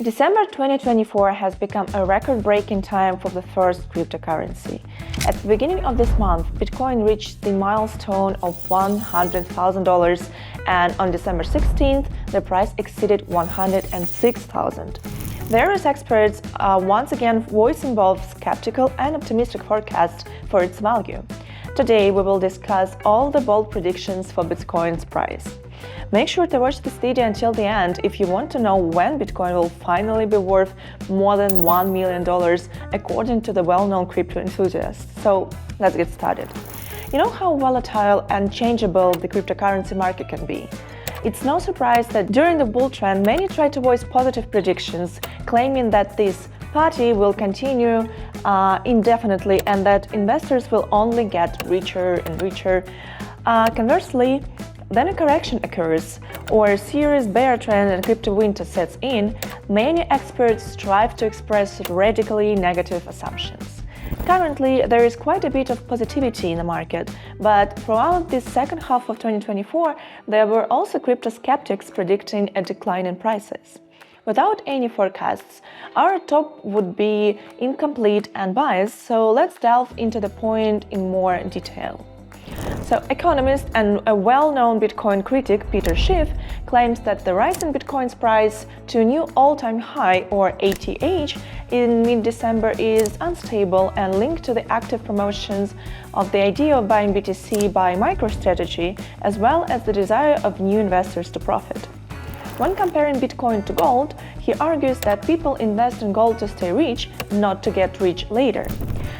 December 2024 has become a record-breaking time for the first cryptocurrency. At the beginning of this month, Bitcoin reached the milestone of $100,000, and on December 16th, the price exceeded $106,000. Various experts are once again voicing both skeptical and optimistic forecasts for its value. Today, we will discuss all the bold predictions for Bitcoin's price. Make sure to watch this video until the end if you want to know when Bitcoin will finally be worth more than $1 million, according to the well-known crypto enthusiasts. So let's get started. You know how volatile and changeable the cryptocurrency market can be. It's no surprise that during the bull trend, many try to voice positive predictions, claiming that this party will continue indefinitely and that investors will only get richer and richer. Conversely, then a correction occurs, or a serious bear trend and crypto winter sets in. Many experts strive to express radically negative assumptions. Currently, there is quite a bit of positivity in the market, but throughout this second half of 2024, there were also crypto skeptics predicting a decline in prices. Without any forecasts, our top would be incomplete and biased, so let's delve into the point in more detail. So, economist and a well-known Bitcoin critic, Peter Schiff, claims that the rise in Bitcoin's price to a new all-time high, or ATH, in mid-December is unstable and linked to the active promotions of the idea of buying BTC by MicroStrategy, as well as the desire of new investors to profit. When comparing Bitcoin to gold, he argues that people invest in gold to stay rich, not to get rich later.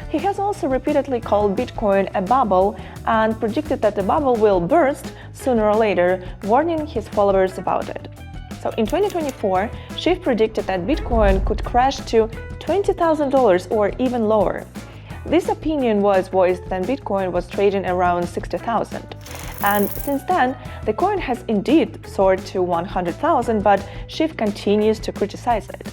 He has also repeatedly called Bitcoin a bubble and predicted that the bubble will burst sooner or later, warning his followers about it. So in 2024, Schiff predicted that Bitcoin could crash to $20,000 or even lower. This opinion was voiced when Bitcoin was trading around $60,000. And since then, the coin has indeed soared to $100,000, but Schiff continues to criticize it.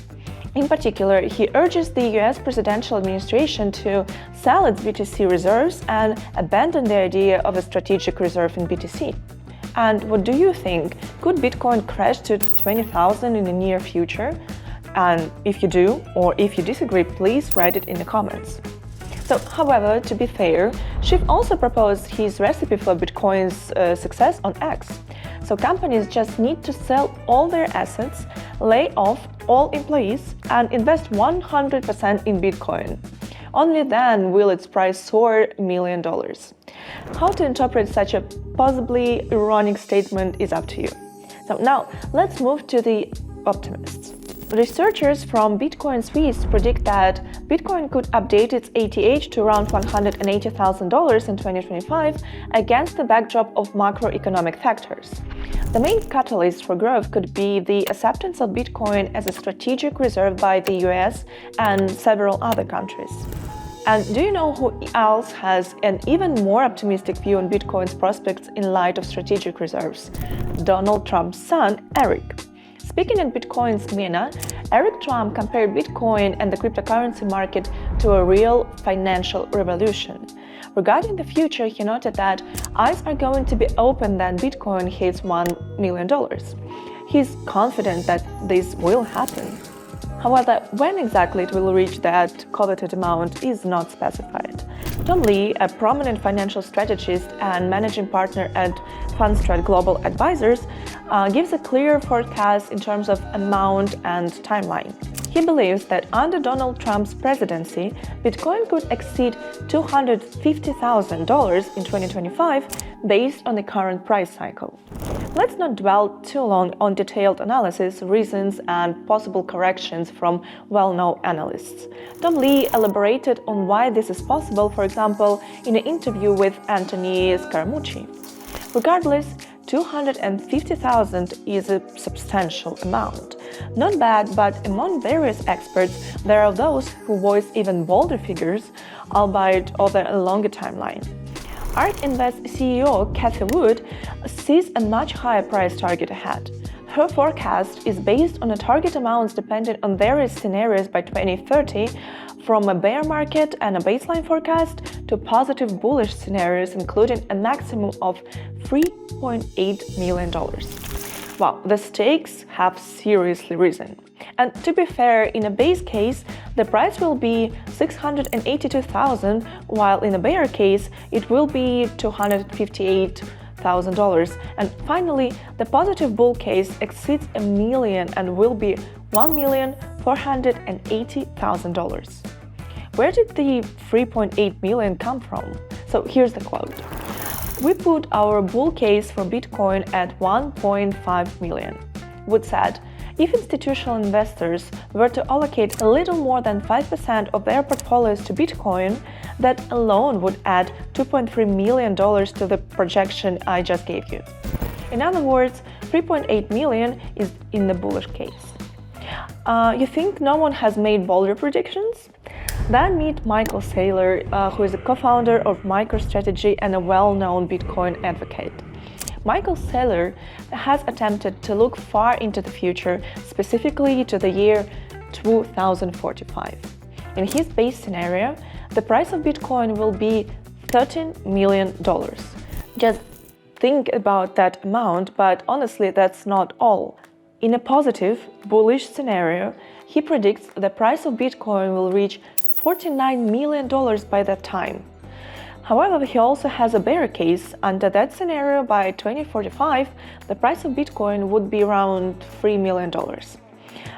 In particular, he urges the US presidential administration to sell its BTC reserves and abandon the idea of a strategic reserve in BTC. And what do you think? Could Bitcoin crash to $20,000 in the near future? And if you do, or if you disagree, please write it in the comments. So, however, to be fair, Schiff also proposed his recipe for Bitcoin's success on X. So companies just need to sell all their assets, lay off all employees, and invest 100% in Bitcoin. Only then will its price soar $1 million. How to interpret such a possibly ironic statement is up to you. So now, let's move to the optimists. Researchers from Bitcoin Suisse predict that Bitcoin could update its ATH to around $180,000 in 2025 against the backdrop of macroeconomic factors. The main catalyst for growth could be the acceptance of Bitcoin as a strategic reserve by the US and several other countries. And do you know who else has an even more optimistic view on Bitcoin's prospects in light of strategic reserves? Donald Trump's son, Eric. Speaking at Bitcoin's MENA, Eric Trump compared Bitcoin and the cryptocurrency market to a real financial revolution. Regarding the future, he noted that eyes are going to be open when Bitcoin hits $1 million. He's confident that this will happen. However, when exactly it will reach that coveted amount is not specified. Tom Lee, a prominent financial strategist and managing partner at Fundstrat Global Advisors, gives a clear forecast in terms of amount and timeline. He believes that under Donald Trump's presidency, Bitcoin could exceed $250,000 in 2025 based on the current price cycle. Let's not dwell too long on detailed analysis, reasons, and possible corrections from well-known analysts. Tom Lee elaborated on why this is possible, for example, in an interview with Anthony Scaramucci. Regardless, $250,000 is a substantial amount. Not bad, but among various experts, there are those who voice even bolder figures, albeit over a longer timeline. ARK Invest CEO Cathie Wood sees a much higher price target ahead. Her forecast is based on a target amounts dependent on various scenarios by 2030, from a bear market and a baseline forecast to positive bullish scenarios including a maximum of $3.8 million. Wow, the stakes have seriously risen. And to be fair, in a base case, the price will be $682,000, while in a bear case, it will be $258,000. And finally, the positive bull case exceeds $1 million and will be $1,480,000. Where did the 3.8 million come from? So here's the quote. We put our bull case for Bitcoin at 1.5 million. Wood said, if institutional investors were to allocate a little more than 5% of their portfolios to Bitcoin, that alone would add $2.3 million to the projection I just gave you. In other words, 3.8 million is in the bullish case. You think no one has made bolder predictions? Then meet Michael Saylor, who is a co-founder of MicroStrategy and a well-known Bitcoin advocate. Michael Saylor has attempted to look far into the future, specifically to the year 2045. In his base scenario, the price of Bitcoin will be $13 million. Just think about that amount, but honestly, that's not all. In a positive, bullish scenario, he predicts the price of Bitcoin will reach $49 million by that time. However, he also has a bear case. Under that scenario, by 2045, the price of Bitcoin would be around $3 million.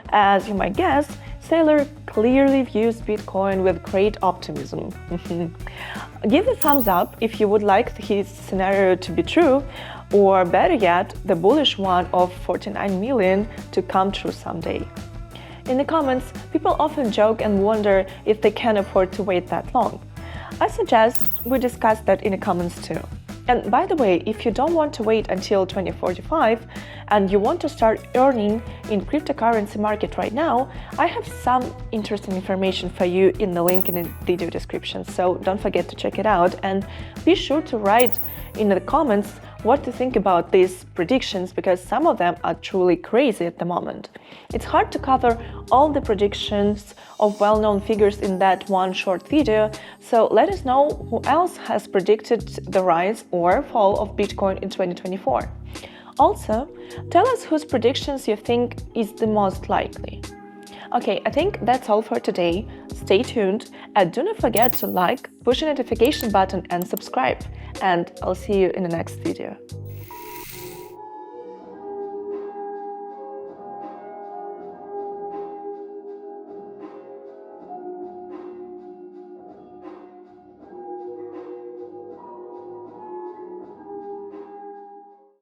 As you might guess, Saylor clearly views Bitcoin with great optimism. Give a thumbs up if you would like his scenario to be true, or better yet, the bullish one of 49 million to come true someday. In the comments, people often joke and wonder if they can afford to wait that long. I suggest we discuss that in the comments too. And by the way, if you don't want to wait until 2045 and you want to start earning in cryptocurrency market right now, I have some interesting information for you in the link in the video description, so don't forget to check it out, and be sure to write in the comments what to think about these predictions, because some of them are truly crazy at the moment. It's hard to cover all the predictions of well-known figures in that one short video, so let us know who else has predicted the rise or fall of Bitcoin in 2024. Also, tell us whose predictions you think is the most likely. Okay, I think that's all for today. Stay tuned and do not forget to like, push the notification button and subscribe. And I'll see you in the next video.